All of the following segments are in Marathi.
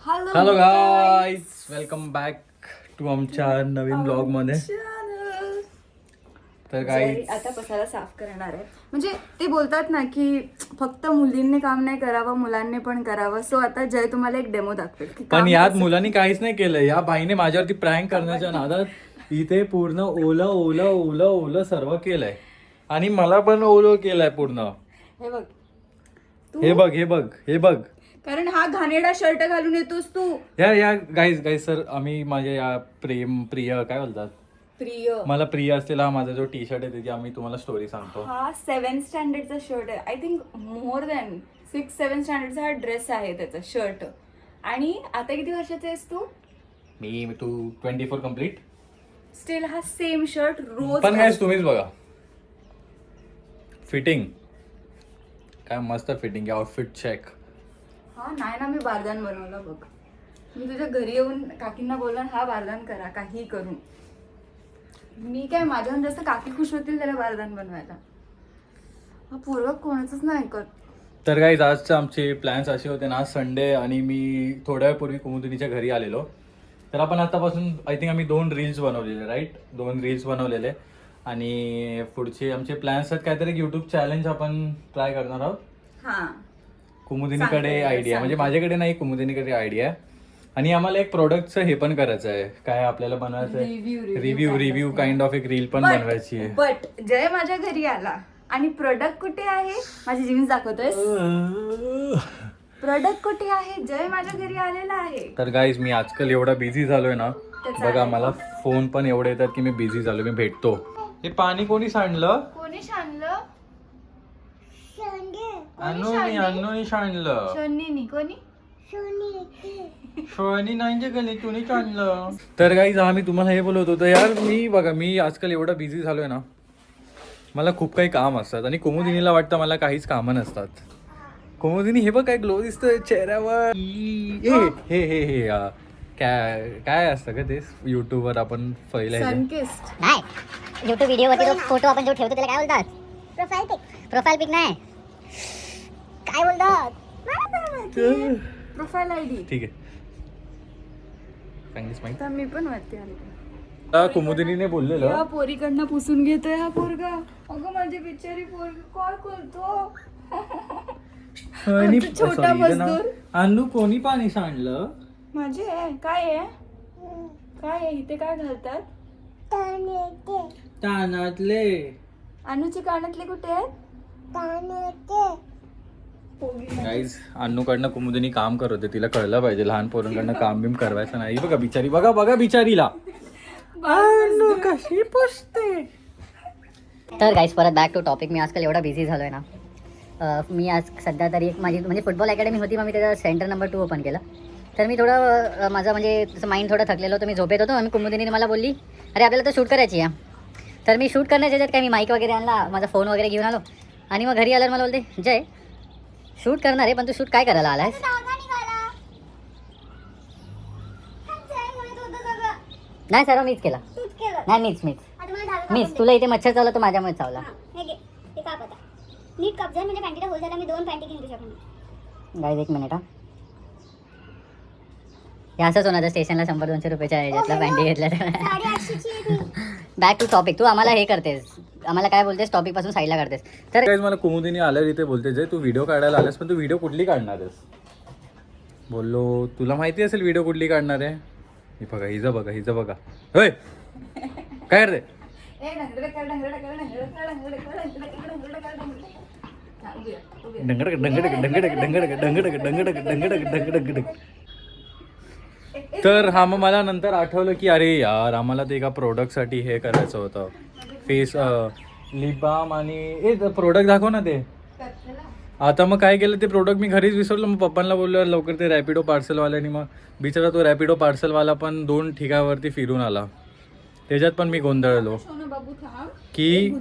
Hello guys, welcome back to आमच्या नवीन ब्लॉग मध्ये. तर गाईज आता पसारा साफ करणार आहे. म्हणजे ते बोलतात ना की फक्त मुलींनी काम नाही करावं, मुलांनी पण करावं. सो आता जय तुम्हाला एक डेमो दाखवेल की पण काम यात कसं- मुलांनी काहीच नाही केलं. या बाईने माझ्यावरती प्रँक करण्याच्या नादात इथे पूर्ण ओलं ओलं ओलं ओलं सर्व केलंय आणि मला पण ओलं केलंय पूर्ण. हे बघ हे बघ हे बघ हे बघ. कारण हा घाणेरडा शर्ट घालून येतोस तू. या गाईज गाईज सर, आम्ही माझ्या या प्रिय काय बोलतात, प्रिय, मला प्रिय असलेला हा माझा जो टी शर्ट आहे त्याची आम्ही तुम्हाला स्टोरी सांगतो. हा 7th स्टँडर्डचा शर्ट आहे. आय थिंक मोर दॅन 6-7 स्टँडर्डचा हा ड्रेस आहे, त्याचा शर्ट. आणि आता किती वर्षाचा आहेस तू? तू 24 कम्प्लीट. स्टील हा सेम शर्ट रोज पण काय तुम्हीच बघा फिटिंग, काय मस्त फिटिंग आहे. Outfit check. हा नाही ना, मी बारदान बनवला बघ. मी तुझ्या घरी येऊन काकींना बोलला हा बारदान करा, काही करून. मी काय, माझ्याहून जास्त काकी खुश होतील त्याला बारदान बनवायला. हा पोरगा कोणाचंच नाही ऐकत. तर गाईज आजचे आमचे प्लॅन्स असे होते ना, संडे आणि मी थोड्या वेळपूर्वी कुमुदिनीच्या घरी आलेलो. तर आपण आतापासून आय थिंक आम्ही 2 रील्स बनवलेले, राईट, 2 रील्स बनवलेले. आणि पुढचे आमचे प्लॅन्स आहेत काहीतरी यूट्यूब चॅलेंज आपण ट्राय करणार आहोत. हा, कुमुदिनीकडे आयडिया, म्हणजे माझ्याकडे नाही, कुमुदिनीकडे आयडिया आहे. आणि आम्हाला एक प्रोडक्टचं हे पण करायचं आहे, काय आपल्याला बनवायचं आहे, रिव्ह्यू काइंड ऑफ एक रील पण बनवायची आहे. बट जय माझ्या घरी आला आणि प्रोडक्ट कुठे आहे? माझी जीन्स दाखवतोय. प्रोडक्ट कुठे आहे? जय माझ्या घरी आलेला आहे. तर गाईज मी आजकाल एवढा बिझी झालोय ना, बघा मला फोन पण एवढे येतात की मी बिझी झालो. मी भेटतो. हे पाणी कोणी सांडलं? कोणी सांडलं? अन्नूनी सांडलं. शोनीनी. कोणी? शोनी नाही गली तुम्ही सांडलं. तर गाईज आम्ही तुम्हाला हे बोलत होतो यार, मी आजकाल एवढा बिझी झालोय ना, मला खूप काही काम असतात आणि कुमुदिनीला वाटतं मला काहीच कामं नसतात. कुमुदिनी हे बघ काय ग्लो दिसतोय चेहऱ्यावर. हे हे हे काय असतं का ते युट्यूबवर आपण पहिलं सनकिस्ट नाही, युट्यूब व्हिडिओवरती जो फोटो आपण जो ठेवतो त्याला काय बोलतात? प्रोफाईल पिक नाही, काय बोलतात? Profile ID. ठीक आहे, चांगलीच माहिती. आता मी पण वरती आले. कुमुदिनीने बोललेलं या पोरीकडनं पुसून घेतोय हा पोरगा. अगं माझी बिचारी पोरगी काय करतो? छोटा मजदूर. अन्नू कोणी पाणी सांडलं? माझे आहे. काय आहे? काय आहे इथे? काय घालतात? कानातले. अनुचे कानातले कुठे आहेत? गाईज अन्नूकडनं कुमुदिनी काम करत होते, तिला कळलं पाहिजे लहान पोरांकडनं काम बिम करवायचं नाही. बघा बिचारी, बघा बिचारीला. अन्नू कशी पुसते. तर गाईस, परत बॅक टू टॉपिक. मी आजकाल एवढा बिझी झालो आहे ना, मी आज सध्या तरी एक माझी म्हणजे फुटबॉल अकॅडमी होती, मग मी त्याचा सेंटर नंबर 2 ओपन केला. तर मी थोडं माझं म्हणजे तसं माइंड थोडं थकलेलं होतं, मी झोपेत होतो. आणि कुमुदिनीने मला बोलली अरे आपल्याला तर शूट करायची आहे. तर मी शूट करण्याच्या याच्यात काय, मी माईक वगैरे आणला, माझा फोन वगैरे घेऊन आलो. आणि मग घरी आल्यावर मला बोलते जय शूट करणार आहे, पण तू शूट काय करायला आला आहेस? नाही सर्व मीच केला. नाही मीच तुला इथे मच्छर चावला तो माझ्यामुळे चावला. नीट कब्जा म्हणजे पॅन्टीला होल झाला. मी 2 पॅन्टी घेऊन तुझ्याकडून. Guys 1 minute. हे असंच होणार स्टेशनला 100-200 रुपयाच्या ह्याच्यातला पॅन्टी घेतल्या तर. Back to topic. तू आम्हाला हे करतेस, आम्हाला काय बोलतेस, टॉपिक पासून साईडला करतेस. तर गाईज मला कुमुदिनी आल्यावर इथे बोलते जे तू व्हिडिओ काढायला आलास, पण तू व्हिडिओ कुठली काढणार आहेस? बोललो तुला माहिती असेल व्हिडिओ कुठली काढणार आहे. ही बघा, हिचं बघा. होय काय करते? तर हा मग मला नंतर आठवलं की अरे यार आम्हाला ते एका प्रोडक्टसाठी हे करायचं होतं, फेस लिप बाम आणि प्रोडक्ट दाखव ना ते. आता मग काय केलं, ते प्रोडक्ट मी घरीच विसरलो. मग पप्पांना बोललो लवकर ते रॅपिडो पार्सलवाल्याने, मग बिचारा तो रॅपिडो पार्सलवाला पण 2 ठिकाणावरती फिरून आला. त्याच्यात पण मी गोंधळलो की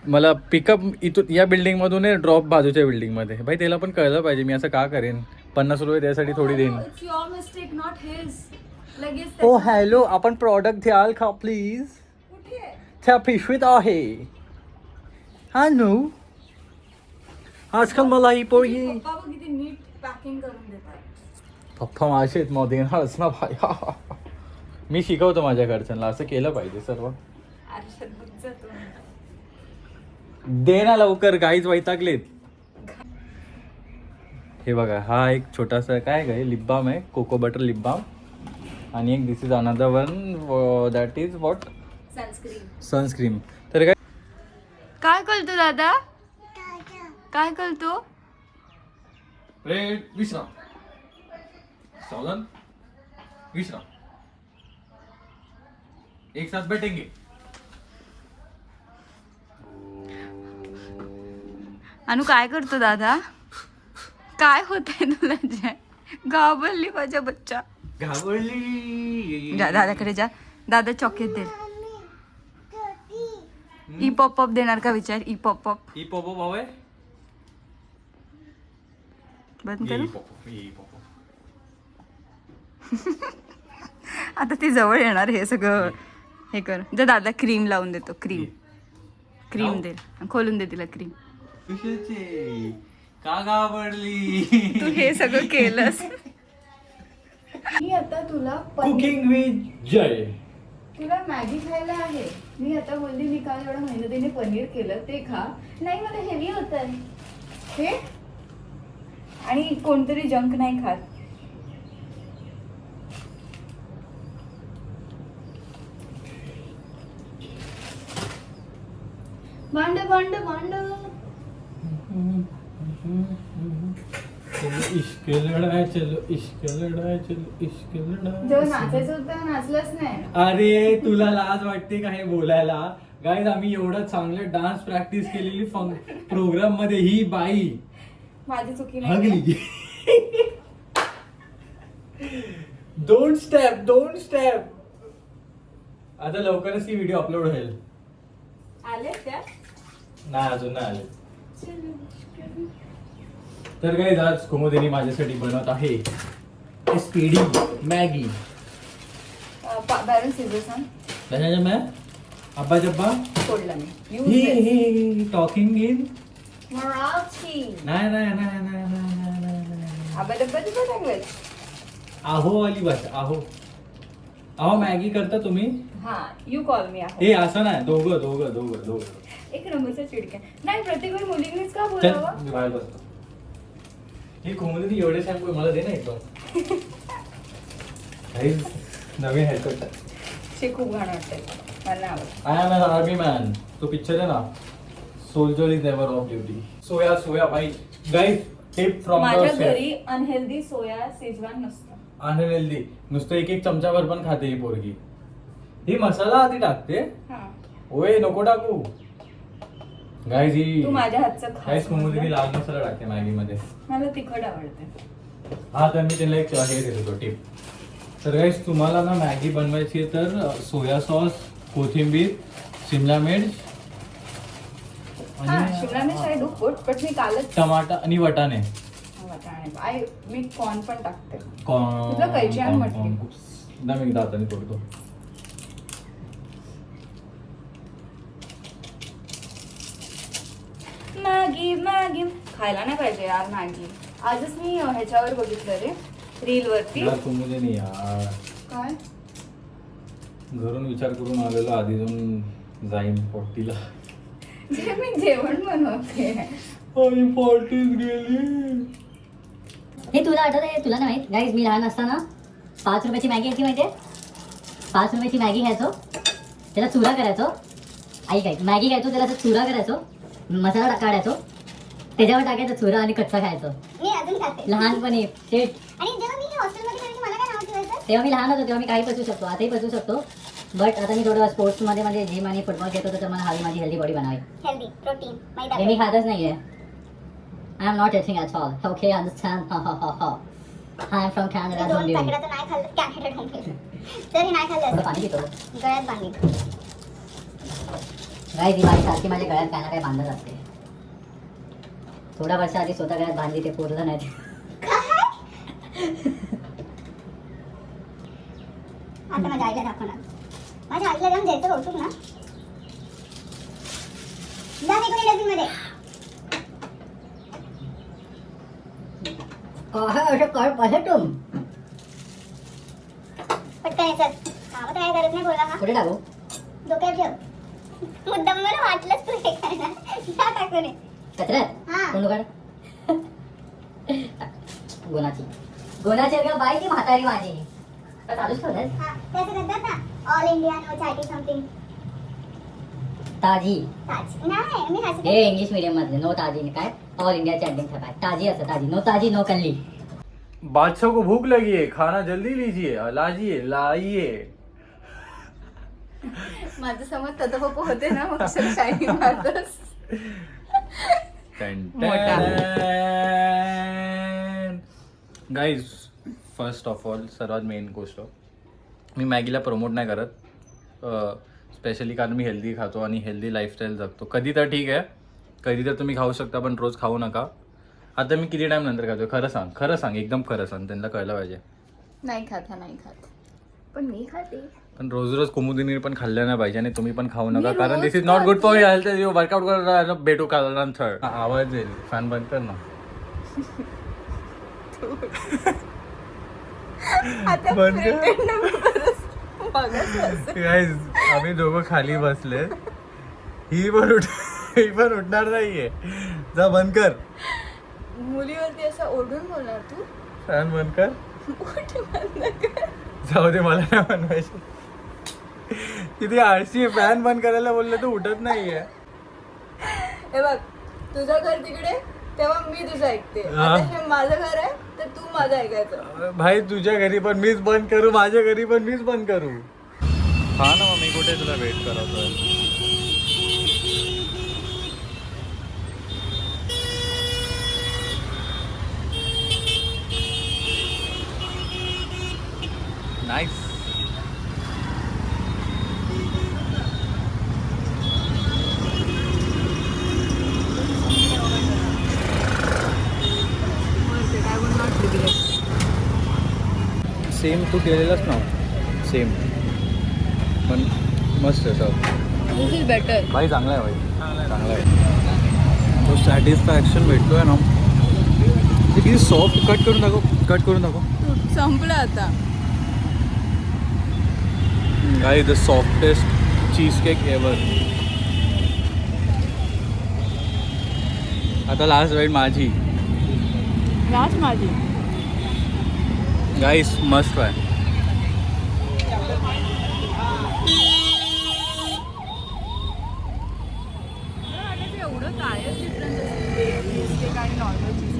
मला पिकअप इथून या बिल्डिंगमधून आहे, ड्रॉप बाजूच्या बिल्डिंगमध्ये. भाई त्याला पण कळलं पाहिजे, मी असं का करेन? 50 रुपये त्यासाठी थोडी देईन. ओ हॅलो, आपण प्रॉडक्ट द्याल का प्लीज? त्या पिशवीत आहे. हा नो आजकाल मला ही पोरगी किती नीट पॅकिंग करून देतात. पप्पा माझे आहेत मग देणारच ना भाई. मी शिकवतो माझ्या घरच्यांना असं केलं पाहिजे सर्व. आरशात बघ जातो. दे ना लवकर, गाईज वैतागलेत. हे बघा, हा एक छोटासा काय काय लिप बाम आहे, कोको बटर लिप बाम. आणि एक this is another one, that is what, sunscreen. Sunscreen. तर काय काय करतो दादा, काय करतो? विश्राम, सावधान, विश्राम, एक साथ बैठेंगे. अनु काय करतो दादा, काय होतंय तुला? जय घाबरली माझ्या बच्चा. घाबरली. दादाकडे जा, दादा चॉकलेट दे. ई पॉपअप देणार का विचार. ई पॉपअप ही पॉपअप हवंय. बंद करू. ही पॉपअप. आता ती जवळ येणार हे सगळं हे कर. जर दादा क्रीम लावून देतो. क्रीम लावू? दे, खोलून दे तिला क्रीम. कशाची? का घाबरली? तू हे सगळं केलंस. मी आता तुला कुकिंग विथ जय. तुला मॅगी खायला आहे. मी आता बोलली मी काल एवढं मेहनतीने पनीर केलं ते खा. नाही मला हेवी होत आहे हे, आणि कोणतरी जंक नाही खात. भांड भांड भांड. चलो इश्क लढाय, चलो इश्क लढाय, चलो इश्क लढाय. जेव्हा नाचायचं होतं नाचलंच नाही. अरे तुला लाज वाटते का हे बोलायला? गाईज आम्ही एवढं चांगलं डान्स प्रॅक्टिस केलेली प्रोग्राम मध्ये ही बाई माझी चुकी नाही. हगली. दोन स्टेप. आता लवकरच ही व्हिडिओ अपलोड होईल. आले त्या नाही अजून नाही आले. तर गाईज आज कुमुदिनी माझ्यासाठी बनवत आहे SPD मॅगी. बॅरन सीझर्स त्याच्या मॅ अब्बा जब्बा फोडला मी. हे टॉकिंग इन मराठी. नाही. अबडब्बा लँग्वेज. आहो वाली भाषा. आहो मॅगी करता तुम्ही? हा, यू कॉल मी आहे. हे असं नाही, दोघं. एक नंबरचा चिडक्या. नाही, प्रत्येक वेळी मुलींनीच का चल, बोलावं. मी बाहेर बसतो. ही कोमलती एवढे शॅम्पू मला दे ना एकदम. नवीन हेअरकट. ते खूप घाण वाटतंय, मला नाही आवडत. I am an army man. तो पिक्चर आहे ना, soldier is never off duty. Soya भाई. गाईज टिप फ्रॉम माझ्या घरी अनहेल्दी सोया शेजवान नसतं. अनहेल्दी नुसतं एक चमचाभर पण खाते ही पोरगी. ही मसाला आधी टाकते. हा, ओय नको टाकू. गाईज ही तू माझ्या हातचं खा. गाईज कुमुदिनी लाल मसाला टाकते मॅगी मध्ये. मला तिखट आवडते. हा, तर मी त्यांना एक हे देतो टिप. तर गाईज तुम्हाला ना मॅगी बनवायची आहे तर सोया सॉस, कोथिंबीर, शिमला मिर्च हा, शिमला मिरची आहे दुप्पट, पण मी कालच टमाटा आणि वटाणे. वाटाणे मी कॉर्न पण टाकते. कॉर्न- तुला कैची आण म्हटली. एकदा मी दाताने तोडतो. मॅगी खायला नाही पाहिजे यार मॅगी. आजच मी ह्याच्यावर बघितलं रे, रील वरती. यार कुमुदिनी यार, काय घरून विचार करून आलेलो आधी जाऊन जाईन 40ला. जे मी जेवण बनवते. आई 40 गेली. हे तुला आठवत आहे? तुला नाही माहित गाईज, मी लहान असताना 5 रुपयाची मॅगी यायची माहिती आहे. 5 रुपयाची मॅगी घ्यायचो, त्याला चुरा करायचो. आई काय मॅगी घ्यायचो, त्याला असं चुरा करायचो, मसाला काढायचो, त्याच्यावर टाकायचं चुरा आणि कच्चा खायचो. मी अजून खाते. लहानपणी शेट. आणि जेव्हा मी हॉस्टेलमध्ये गेले मला काय नाव ठेवायचं? तेव्हा मी लहान होतो, तेव्हा मी काही पचवू शकतो, आताही पचवू शकतो. बट आता मी थोडं स्पोर्ट्समध्ये म्हणजे जिम आणि फुटबॉल घेत होतो, तर मला हवी माझी हेल्दी बॉडी बनावी. हेल्दी, प्रोटीन, मैदा. हे मी खातच नाहीये. I am not eating at all. Okay, understand. I am from Canada. दोन पॅकेट तर नाही खाल्लं, कॅनडा ढोंबले. तरी नाही खाल्लं असतं. पाणी पितो गळ्यात बांधली. गाईज, ही माझी सारखी माझ्या गळ्यात काय ना काय बांधत असते. थोड्या वर्षा आधी स्वतः गळ्यात बांधली, ते पुरलं नाही. आता माझ्या आईला दाखवणार. माझ्या आईला जाऊन द्यायचं कौतुक ना. जा फेकून डस्टबिनमध्ये. काय असं कर पाहिजे तुम नाही चल. कामं तर काय करत नाही बोला हा. कुठे टाकू? डोक्यात ठेव. मुद्दाम मला वाटलंच तू हे करणार. का टाकू नये? कचऱ्यात हा. कोण काढ गुणाची गुणाची का बाई ती म्हातारी माझी का चालूच ठेवलंस? हा, ते असं करतात ना, ऑल इंडिया नो चॅटी समथिंग. ताजी ताज. नाही, मी हसते. हे इंग्लिश मीडियम मधले नो ताजी काय ऑल इंडिया चॅटिंग काय ताजी असं ताजी नो कल्ली. बादशाह को भूख लगी है, खाना जल्दी लीजिए, लाजिए लाइए. माझं समज तत पप्पा होते ना मग शायनिंग मारतोस. गाईज, फर्स्ट ऑफ ऑल सर्वात मेन गोष्ट, मी मॅगीला प्रमोट नाही करत, स्पेशली कारण मी हेल्दी खातो आणि हेल्दी लाईफस्टाईल जगतो. कधी तर ठीक आहे, कधी तर तुम्ही खाऊ शकता, पण रोज खाऊ नका. आता मी किती टाइम नंतर खातो? खरं सांग एकदम खरं सांग, त्यांना कळलं पाहिजे. नाही खात, नाही खात, पण मी खाते. पण रोज रोज कुमुदिनी पण खाल्लं नाही पाहिजे आणि तुम्ही पण खाऊ नका, मी कारण रोज दिस इज नॉट गुड फॉर खाते. हेल्थ. वर्कआउट करायला भेटू नंतर आवाज येईल. फॅन बंद कर ना. आता बंद कर. pretend नको करूस. मगाच असं. गाईज, आम्ही दोघं खाली बसले, ही पण उठणार नाहीये. जा बंद कर. मुलीवरती असं ओढून बोलणार तू. फॅन बंद कर. उठ बंद कर. जाऊ दे, मला नाही बनवायची. किती आळशी. फॅन बंद करायला बोललं तर उठत नाहीये. हे बघ, तुझं घर तिकडे, तेव्हा मी तुझं ऐकते. हा. आता हे माझं घर आहे तर तू माझं ऐकायचं. भाई, तुझ्या घरी पण मीच बंद करू, माझ्या घरी पण मीच बंद करू. हा ना, मग मी कुठे तुला वेट करतोय. नाईस. सेम तू केलेलास ना, सेम, पण मस्त आहे सर. This is better. भाई चांगला आहे, भाई चांगला आहे. तो सॅटिस्फॅक्शन भेटतोय ना. ते किती सॉफ्ट. कट करून दाखव. संपलं आता. Guys, the softest cheese cake ever. आता लास्ट राईड माझी. लास्ट माझी. Guys, must try. एवढं कायच डिफरन्स असते चीज केक आणि नॉर्मल चीज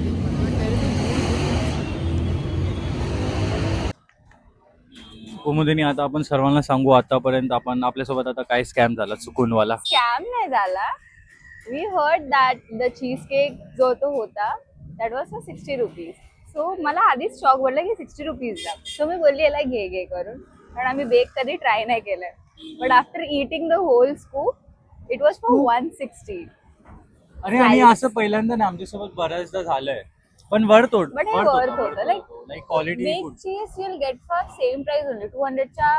कुमुदिनी, आता आपण सर्वांना सांगू, आतापर्यंत आपण आपल्यासोबत आता काय स्कॅम झाला चुकूनवाला. स्कॅम नाही झाला. We heard that the cheese cake जो तो होता that was for 60 rupees. So मला आधीच शॉक वाटलं की 60 रुपीजला. सो मी बोलली याला घे करून, कारण आम्ही बेक कधी ट्राय नाही केलंय. But after eating the whole scoop it was for 160. अरे, आणि असं पहिल्यांदा ना आमच्यासोबत बऱ्याचदा झालंय, पण वर्थ होत. But हे worth होतं, like quality bake cheese you'll get for same price only. 200च्या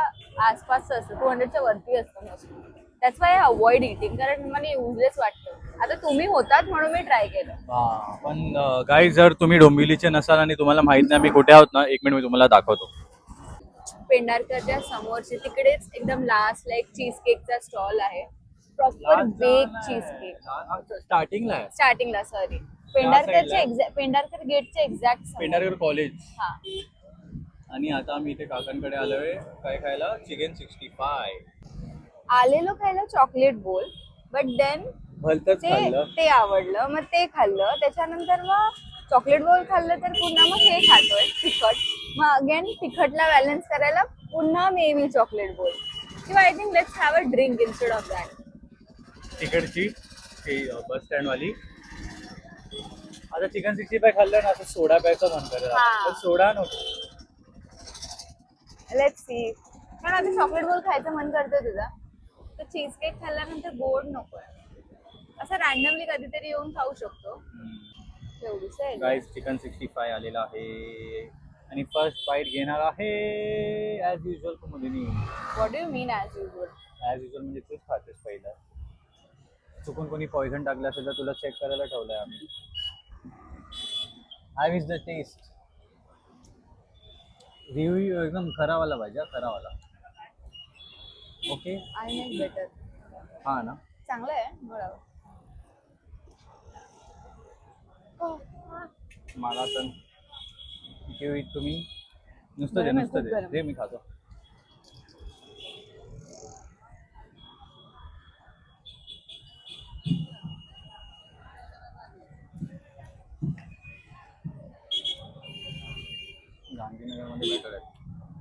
आसपास असतं, 200च्या वरती असतं mostly. That's why I avoid eating, कारण मला युजलेस वाटतं. आता तुम्ही होतात म्हणून मी ट्राय केलं. हा, पण गाईज, जर तुम्ही डोंबिवलीचे नसाल आणि तुम्हाला माहित नाही आम्ही कुठे आहोत ना, 1 मिनिट मी तुम्हाला दाखवतो. पेंढारकरच्या समोरचे तिकडेच एकदम लास्ट ला एक चीज केकचा स्टॉल आहे. Proper bake cheese cake. स्टार्टिंगला आहे. स्टार्टिंगला, सॉरी, पेंढारकर गेटचे एक्झॅक्ट पेंढारकर कॉलेज. हा. आणि आता आम्ही इथे काकांकडे आलोय काय खायला, चिकन 65. आलेलो खायला चॉकलेट बोल, बट देन भलतंच खाल्लं. ते आवडलं, मग ते खाल्लं. त्याच्यानंतर मग चॉकलेट बोल खाल्लं, तर पुन्हा मग हे खातोय तिखट. मग अगेन तिखटला बॅलन्स करायला पुन्हा मे बी चॉकलेट बोल, किंवा I think let's have a drink instead of that. तिकडची बस स्टँड वाली. आता चिकन 65 खाल्लं ना, असं सोडा प्यायचं मन करत, हा. पण सोडा नको. Let's see. पण आता चॉकलेट बोल खायचं मन करतोय तुझा, तर चीज केक खाल्ल्यानंतर गोड नकोय. असं रॅन्डमली कधीतरी येऊन खाऊ शकतो. एवढीच आहे. गाईज, चिकन 65 आलेला आहे आणि फर्स्ट बाईट घेणार आहे as usual Kumudini. What do you mean as usual? As usual म्हणजे तूच खातेस पहिलं. चुकून कोणी पॉइझन टाकलं असेल तर तुला चेक करायला ठेवलंय आम्ही. How is the taste? Review एकदम खरावाला पाहिजे हा, खरावाला. Okay I make better. हा ना. चांगलं आहे बरोबर. मला तर give it तुम्ही नुसतं दे गरम आहे, नुसतं खूप दे गरम. दे मी खातो. गांधीनगरमध्ये बेटर आहे.